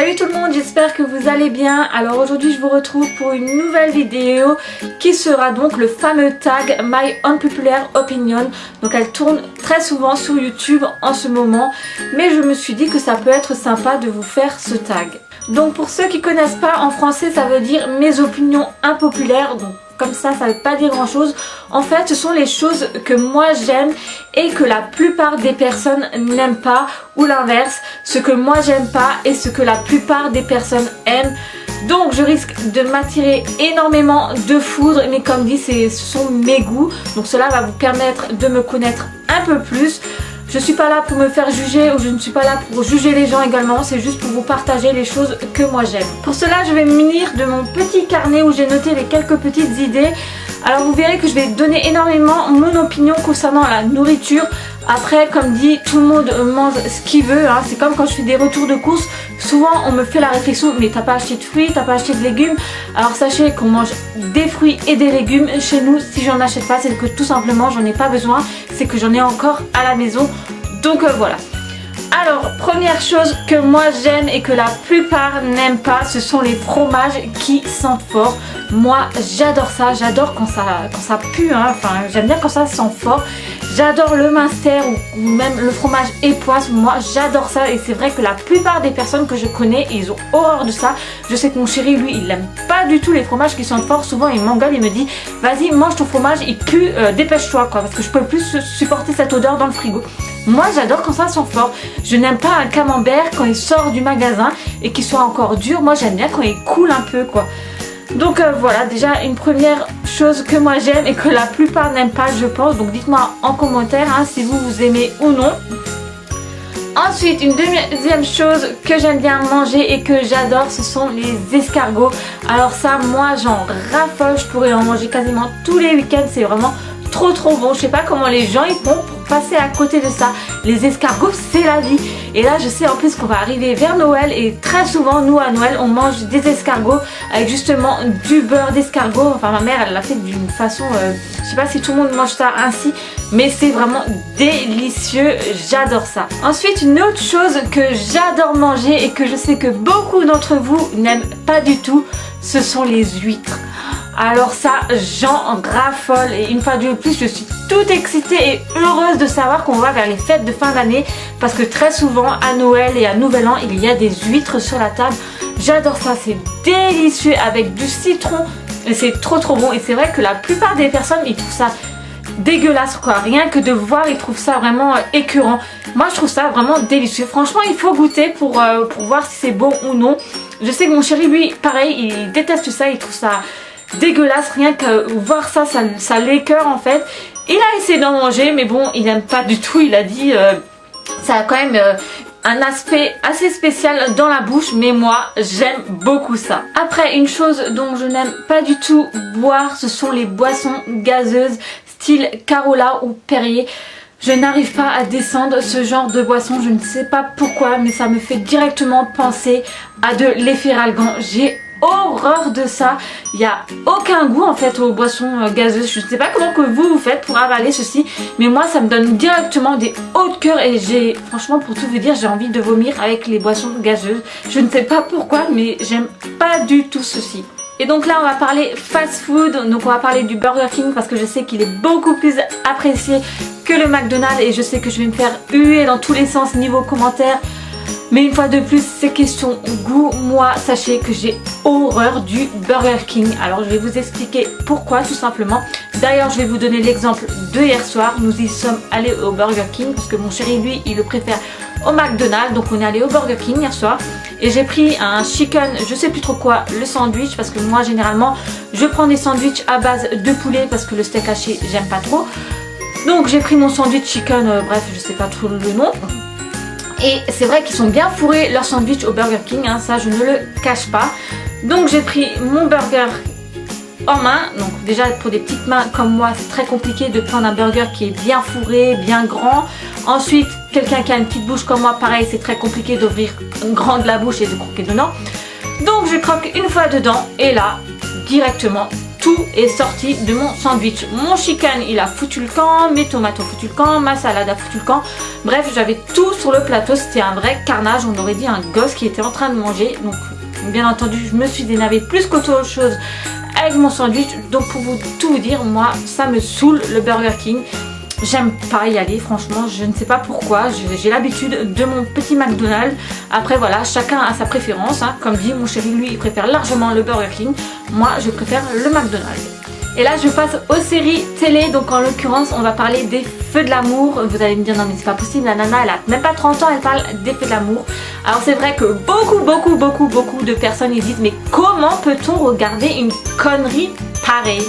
Salut tout le monde, j'espère que vous allez bien. Alors aujourd'hui je vous retrouve pour une nouvelle vidéo qui sera donc le fameux tag My Unpopular Opinion. Donc elle tourne très souvent sur YouTube en ce moment, mais je me suis dit que ça peut être sympa de vous faire ce tag. Donc pour ceux qui connaissent pas, en français ça veut dire mes opinions impopulaires. Donc comme ça veut pas dire grand chose. En fait ce sont les choses que moi j'aime et que la plupart des personnes n'aiment pas, ou l'inverse, ce que moi j'aime pas et ce que la plupart des personnes aiment. Donc je risque de m'attirer énormément de foudre, mais comme dit ce sont mes goûts, donc cela va vous permettre de me connaître un peu plus. Je suis pas là pour me faire juger, ou je ne suis pas là pour juger les gens également, c'est juste pour vous partager les choses que moi j'aime. Pour cela je vais me munir de mon petit carnet où j'ai noté les quelques petites idées. Alors vous verrez que je vais donner énormément mon opinion concernant la nourriture. Après, comme dit, tout le monde mange ce qu'il veut, hein. C'est comme quand je fais des retours de courses, souvent on me fait la réflexion, mais t'as pas acheté de fruits, t'as pas acheté de légumes. Alors sachez qu'on mange des fruits et des légumes chez nous. Si j'en achète pas, c'est que tout simplement j'en ai pas besoin, c'est que j'en ai encore à la maison. Donc voilà. Alors, première chose que moi j'aime et que la plupart n'aiment pas, ce sont les fromages qui sentent fort. Moi j'adore ça, j'adore quand ça pue, hein. Enfin j'aime bien quand ça sent fort. J'adore le minster ou même le fromage époisse, moi j'adore ça, et c'est vrai que la plupart des personnes que je connais, ils ont horreur de ça. Je sais que mon chéri lui il n'aime pas du tout les fromages qui sentent fort, souvent il m'engueule, il me dit vas-y mange ton fromage, il pue, dépêche-toi quoi, parce que je peux plus supporter cette odeur dans le frigo. Moi j'adore quand ça sent fort. Je n'aime pas un camembert quand il sort du magasin et qu'il soit encore dur, moi j'aime bien quand il coule un peu quoi. Donc voilà, déjà une première chose que moi j'aime et que la plupart n'aiment pas je pense. Donc dites-moi en commentaire hein, si vous aimez ou non. Ensuite, une deuxième chose que j'aime bien manger et que j'adore, ce sont les escargots. Alors ça, moi j'en raffole, je pourrais en manger quasiment tous les week-ends, c'est vraiment trop bon. Je sais pas comment les gens ils font pour passer à côté de ça. Les escargots c'est la vie. Et là je sais en plus qu'on va arriver vers Noël, et très souvent nous à Noël on mange des escargots avec justement du beurre d'escargot. Enfin ma mère elle l'a fait d'une façon, je sais pas si tout le monde mange ça ainsi, mais c'est vraiment délicieux, j'adore ça. Ensuite, une autre chose que j'adore manger et que je sais que beaucoup d'entre vous n'aiment pas du tout, ce sont les huîtres. Alors ça, j'en raffole, et une fois de plus, je suis toute excitée et heureuse de savoir qu'on va vers les fêtes de fin d'année, parce que très souvent à Noël et à Nouvel An, il y a des huîtres sur la table. J'adore ça, c'est délicieux avec du citron et c'est trop bon. Et c'est vrai que la plupart des personnes, ils trouvent ça dégueulasse quoi, rien que de voir ils trouvent ça vraiment écœurant. Moi je trouve ça vraiment délicieux, franchement il faut goûter pour voir si c'est bon ou non. Je sais que mon chéri lui pareil, il déteste ça, il trouve ça dégueulasse, rien que voir ça l'écœure en fait. Il a essayé d'en manger mais bon il n'aime pas du tout, il a dit ça a quand même un aspect assez spécial dans la bouche, mais moi j'aime beaucoup ça. Après, une chose dont je n'aime pas du tout boire, ce sont les boissons gazeuses style Carola ou Perrier. Je n'arrive pas à descendre ce genre de boisson, je ne sais pas pourquoi, mais ça me fait directement penser à de l'efferalgan. J'ai horreur de ça, il n'y a aucun goût en fait aux boissons gazeuses. Je ne sais pas comment que vous faites pour avaler ceci, mais moi ça me donne directement des hauts de cœur, et j'ai, franchement pour tout vous dire, j'ai envie de vomir avec les boissons gazeuses. Je ne sais pas pourquoi, mais j'aime pas du tout ceci. Et donc là on va parler fast food, donc on va parler du Burger King parce que je sais qu'il est beaucoup plus apprécié que le McDonald's, et je sais que je vais me faire huer dans tous les sens niveau commentaires. Mais une fois de plus, c'est question goût. Moi, sachez que j'ai horreur du Burger King. Alors, je vais vous expliquer pourquoi, tout simplement. D'ailleurs, je vais vous donner l'exemple de hier soir. Nous y sommes allés au Burger King parce que mon chéri, lui, il le préfère au McDonald's. Donc, on est allé au Burger King hier soir. Et j'ai pris un chicken, je sais plus trop quoi, le sandwich. Parce que moi, généralement, je prends des sandwichs à base de poulet parce que le steak haché, j'aime pas trop. Donc, j'ai pris mon sandwich chicken, bref, je sais pas trop le nom. Et c'est vrai qu'ils sont bien fourrés leurs sandwichs au Burger King, hein, ça je ne le cache pas. Donc j'ai pris mon burger en main. Donc déjà pour des petites mains comme moi, c'est très compliqué de prendre un burger qui est bien fourré, bien grand. Ensuite, quelqu'un qui a une petite bouche comme moi, pareil, c'est très compliqué d'ouvrir grand de la bouche et de croquer dedans. Donc je croque une fois dedans, et là, directement, tout est sorti de mon sandwich. Mon chicken il a foutu le camp, mes tomates ont foutu le camp, ma salade a foutu le camp. Bref, j'avais tout sur le plateau, c'était un vrai carnage, on aurait dit un gosse qui était en train de manger. Donc bien entendu je me suis énervée plus qu'autre chose avec mon sandwich. Donc pour tout vous dire, moi ça me saoule le Burger King. J'aime pas y aller, franchement, je ne sais pas pourquoi, j'ai l'habitude de mon petit McDonald's. Après voilà, chacun a sa préférence, hein. Comme dit mon chéri, lui il préfère largement le Burger King, moi je préfère le McDonald's. Et là je passe aux séries télé, donc en l'occurrence on va parler des Feux de l'amour. Vous allez me dire non mais c'est pas possible, la nana elle a même pas 30 ans, elle parle des Feux de l'amour. Alors c'est vrai que beaucoup de personnes ils disent mais comment peut-on regarder une connerie pareille?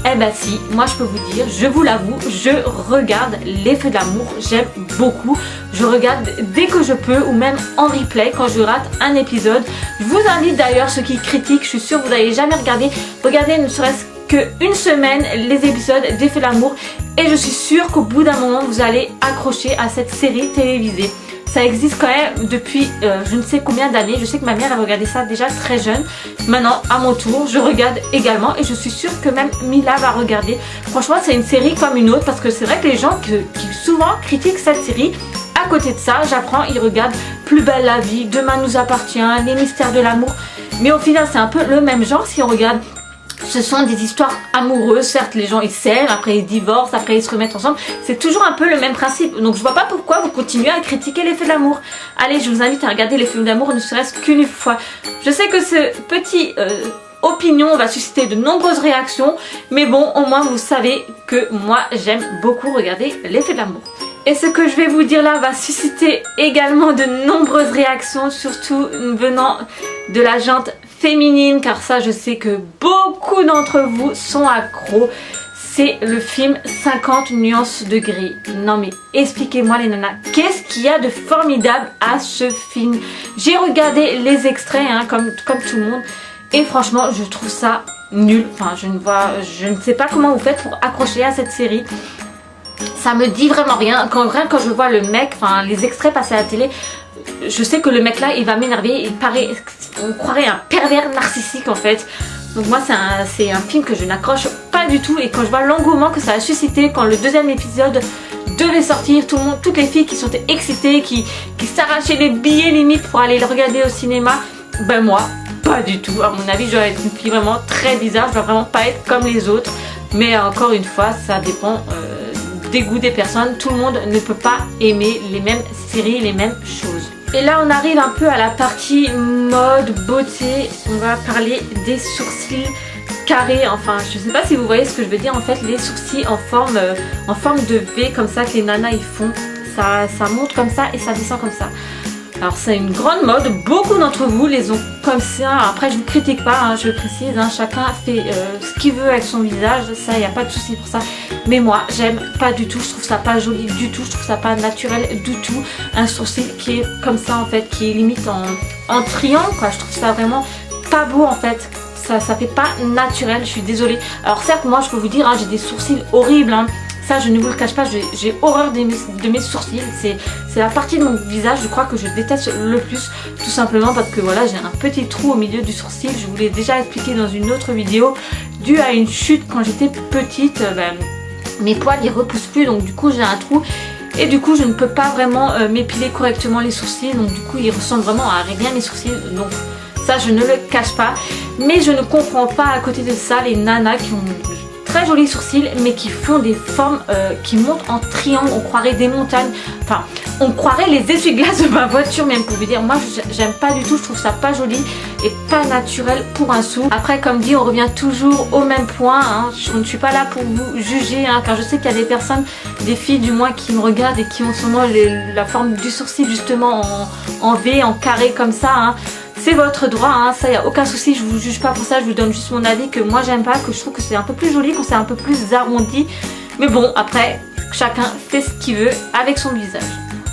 Eh ben si, moi je peux vous dire, je vous l'avoue, je regarde les Feux de l'amour, j'aime beaucoup. Je regarde dès que je peux ou même en replay quand je rate un épisode. Je vous invite d'ailleurs, ceux qui critiquent, je suis sûre que vous n'avez jamais regardé, regardez ne serait-ce qu'une semaine les épisodes des Feux de l'amour et je suis sûre qu'au bout d'un moment vous allez accrocher à cette série télévisée. Ça existe quand même depuis je ne sais combien d'années. Je sais que ma mère elle regardait ça déjà très jeune. Maintenant à mon tour je regarde également et je suis sûre que même Mila va regarder. Franchement c'est une série comme une autre parce que c'est vrai que les gens qui souvent critiquent cette série, à côté de ça j'apprends, ils regardent Plus belle la vie, Demain nous appartient, Les mystères de l'amour. Mais au final c'est un peu le même genre si on regarde. Ce sont des histoires amoureuses, certes les gens ils s'aiment, après ils divorcent, après ils se remettent ensemble. C'est toujours un peu le même principe. Donc je vois pas pourquoi vous continuez à critiquer les Feux de l'amour. Allez, je vous invite à regarder les Feux d'amour ne serait-ce qu'une fois. Je sais que ce petit opinion va susciter de nombreuses réactions. Mais bon, au moins vous savez que moi j'aime beaucoup regarder les Feux de l'amour. Et ce que je vais vous dire là va susciter également de nombreuses réactions, surtout venant de la gente féminine, car ça je sais que beaucoup d'entre vous sont accros. C'est le film 50 nuances de gris. Non mais expliquez-moi les nanas, qu'est-ce qu'il y a de formidable à ce film? J'ai regardé les extraits hein, comme tout le monde et franchement je trouve ça nul. Enfin je ne sais pas comment vous faites pour accrocher à cette série. Ça me dit vraiment rien. Quand je vois le mec, enfin les extraits passés à la télé, je sais que le mec là il va m'énerver. Il paraît, on croirait un pervers narcissique en fait. Donc moi c'est un film que je n'accroche pas du tout. Et quand je vois l'engouement que ça a suscité quand le deuxième épisode devait sortir, tout le monde, toutes les filles qui sont excitées, qui s'arrachaient les billets limite pour aller le regarder au cinéma, ben moi pas du tout. À mon avis je dois être une fille vraiment très bizarre. Je dois vraiment pas être comme les autres. Mais encore une fois ça dépend des goûts des personnes. Tout le monde ne peut pas aimer les mêmes séries, les mêmes choses. Et là on arrive un peu à la partie mode, beauté. On va parler des sourcils carrés. Enfin je sais pas si vous voyez ce que je veux dire. En fait les sourcils en forme de V comme ça que les nanas ils font. Ça monte comme ça et ça descend comme ça. Alors c'est une grande mode, beaucoup d'entre vous les ont comme ça. Après je vous critique pas, hein, je précise, hein, chacun fait ce qu'il veut avec son visage, ça il n'y a pas de souci pour ça. Mais moi j'aime pas du tout, je trouve ça pas joli du tout, je trouve ça pas naturel du tout. Un sourcil qui est comme ça en fait, qui est limite en triangle quoi, je trouve ça vraiment pas beau en fait. Ça fait pas naturel, je suis désolée. Alors certes moi je peux vous dire, hein, j'ai des sourcils horribles, hein. Ça je ne vous le cache pas, j'ai horreur de mes sourcils. C'est la partie de mon visage je crois que je déteste le plus. Tout simplement parce que voilà j'ai un petit trou au milieu du sourcil. Je vous l'ai déjà expliqué dans une autre vidéo. Dû à une chute quand j'étais petite, mes poils ils repoussent plus. Donc du coup j'ai un trou. Et du coup je ne peux pas vraiment m'épiler correctement les sourcils. Donc du coup ils ressemblent vraiment à rien mes sourcils. Donc ça je ne le cache pas. Mais je ne comprends pas à côté de ça les nanas qui ont très jolis sourcils mais qui font des formes qui montent en triangle. On croirait des montagnes, enfin on croirait les essuie-glaces de ma voiture même pour vous dire. Moi j'aime pas du tout, je trouve ça pas joli et pas naturel pour un sou. Après comme dit on revient toujours au même point, hein. Je ne suis pas là pour vous juger hein, car je sais qu'il y a des personnes, des filles du moins qui me regardent et qui ont sûrement la forme du sourcil justement en V, en carré comme ça hein. C'est votre droit, hein, ça y a aucun souci, je vous juge pas pour ça, je vous donne juste mon avis que moi j'aime pas, que je trouve que c'est un peu plus joli, que c'est un peu plus arrondi. Mais bon, après, chacun fait ce qu'il veut avec son visage.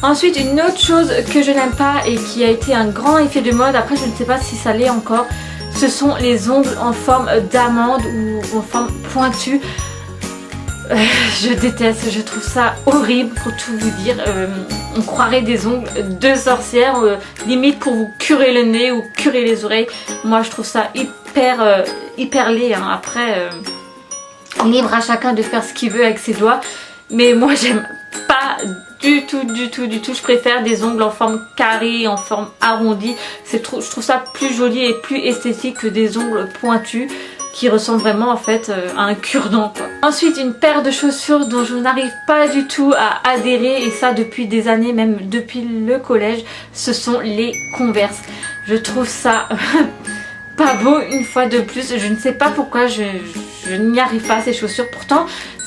Ensuite, une autre chose que je n'aime pas et qui a été un grand effet de mode, après je ne sais pas si ça l'est encore, ce sont les ongles en forme d'amande ou en forme pointue. Je déteste, je trouve ça horrible pour tout vous dire. On croirait des ongles de sorcière, limite pour vous curer le nez ou curer les oreilles. Moi je trouve ça hyper laid hein. Après libre à chacun de faire ce qu'il veut avec ses doigts. Mais moi j'aime pas du tout. Je préfère des ongles en forme carrée, en forme arrondie. Je trouve ça plus joli et plus esthétique que des ongles pointus qui ressemblent vraiment en fait à un cure-dent quoi. Ensuite une paire de chaussures dont je n'arrive pas du tout à adhérer, et ça depuis des années, même depuis le collège, ce sont les Converse. Je trouve ça pas beau une fois de plus. Je ne sais pas pourquoi je n'y arrive pas à ces chaussures. Pourtant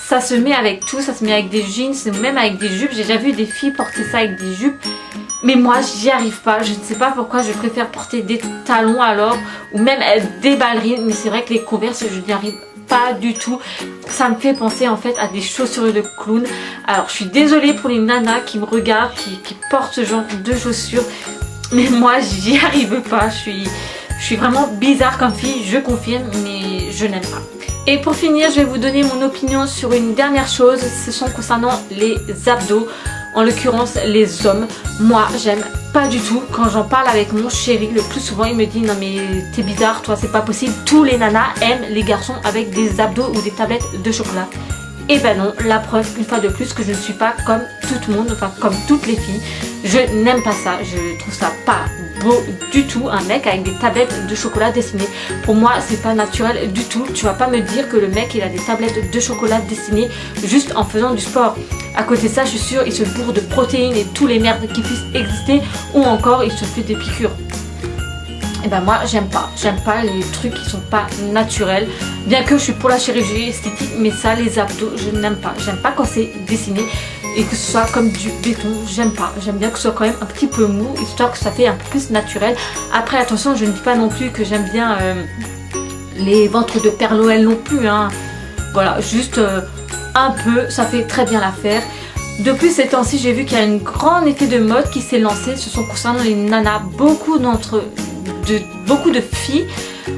ça se met avec tout, ça se met avec des jeans, même avec des jupes. J'ai déjà vu des filles porter ça avec des jupes. Mais moi j'y arrive pas, je ne sais pas pourquoi. Je préfère porter des talons alors, ou même des ballerines. Mais c'est vrai que les Converse je n'y arrive pas du tout. Ça me fait penser en fait à des chaussures de clown. Alors je suis désolée pour les nanas qui me regardent, qui portent ce genre de chaussures, mais moi j'y arrive pas. Je suis vraiment bizarre comme fille, je confirme, mais je n'aime pas. Et pour finir, je vais vous donner mon opinion sur une dernière chose. Ce sont concernant les abdos, en l'occurrence les hommes. Moi j'aime pas du tout. Quand j'en parle avec mon chéri, le plus souvent il me dit non mais t'es bizarre toi, c'est pas possible. Tous les nanas aiment les garçons avec des abdos ou des tablettes de chocolat. Et ben non, la preuve une fois de plus que je ne suis pas comme tout le monde, enfin comme toutes les filles. Je n'aime pas ça, je trouve ça pas beau du tout. Un mec avec des tablettes de chocolat dessinées, pour moi c'est pas naturel du tout. Tu vas pas me dire que le mec il a des tablettes de chocolat dessinées juste en faisant du sport. À côté de ça, je suis sûre il se bourre de protéines et tous les merdes qui puissent exister, ou encore il se fait des piqûres. Et ben moi j'aime pas les trucs qui sont pas naturels, bien que je suis pour la chirurgie esthétique, mais ça les abdos je n'aime pas. J'aime pas quand c'est dessiné et que ce soit comme du béton, j'aime pas. J'aime bien que ce soit quand même un petit peu mou, histoire que ça fait un peu plus naturel. Après attention, je ne dis pas non plus que j'aime bien les ventres de Père Noël non plus hein. Voilà, juste un peu, ça fait très bien l'affaire. De plus ces temps-ci j'ai vu qu'il y a un grand effet de mode qui s'est lancé. Ce sont concernant les nanas, beaucoup de filles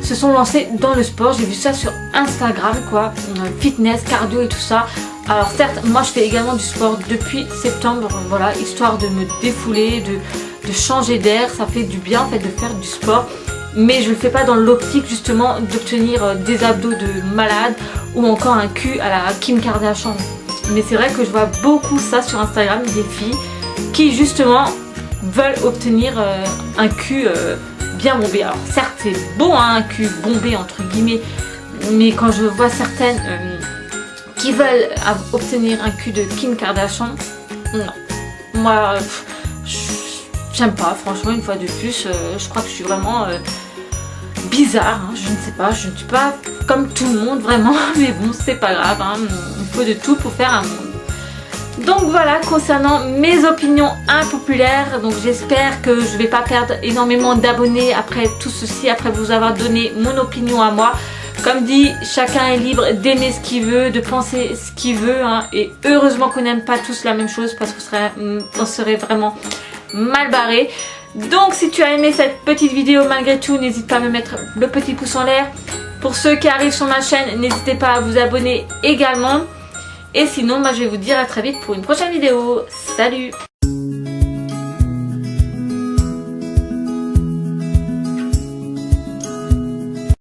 se sont lancées dans le sport. J'ai vu ça sur Instagram quoi, fitness, cardio et tout ça. Alors certes moi je fais également du sport depuis septembre, voilà, histoire de me défouler, de changer d'air. Ça fait du bien en fait de faire du sport, mais je le fais pas dans l'optique justement d'obtenir des abdos de malade ou encore un cul à la Kim Kardashian. Mais c'est vrai que je vois beaucoup ça sur Instagram, des filles qui justement veulent obtenir un cul bien bombé. Alors certes c'est beau hein, un cul bombé entre guillemets, mais quand je vois certaines qui veulent obtenir un cul de Kim Kardashian, non. Moi j'aime pas, franchement une fois de plus, je crois que je suis vraiment bizarre, hein, je ne sais pas, je ne suis pas comme tout le monde vraiment, mais bon c'est pas grave, hein, il faut de tout pour faire un monde. Donc voilà concernant mes opinions impopulaires. Donc j'espère que je vais pas perdre énormément d'abonnés après tout ceci, après vous avoir donné mon opinion à moi. Comme dit, chacun est libre d'aimer ce qu'il veut, de penser ce qu'il veut hein, et heureusement qu'on n'aime pas tous la même chose, parce qu'on serait vraiment mal barré. Donc si tu as aimé cette petite vidéo malgré tout, n'hésite pas à me mettre le petit pouce en l'air. Pour ceux qui arrivent sur ma chaîne, n'hésitez pas à vous abonner également. Et sinon, moi je vais vous dire à très vite pour une prochaine vidéo. Salut!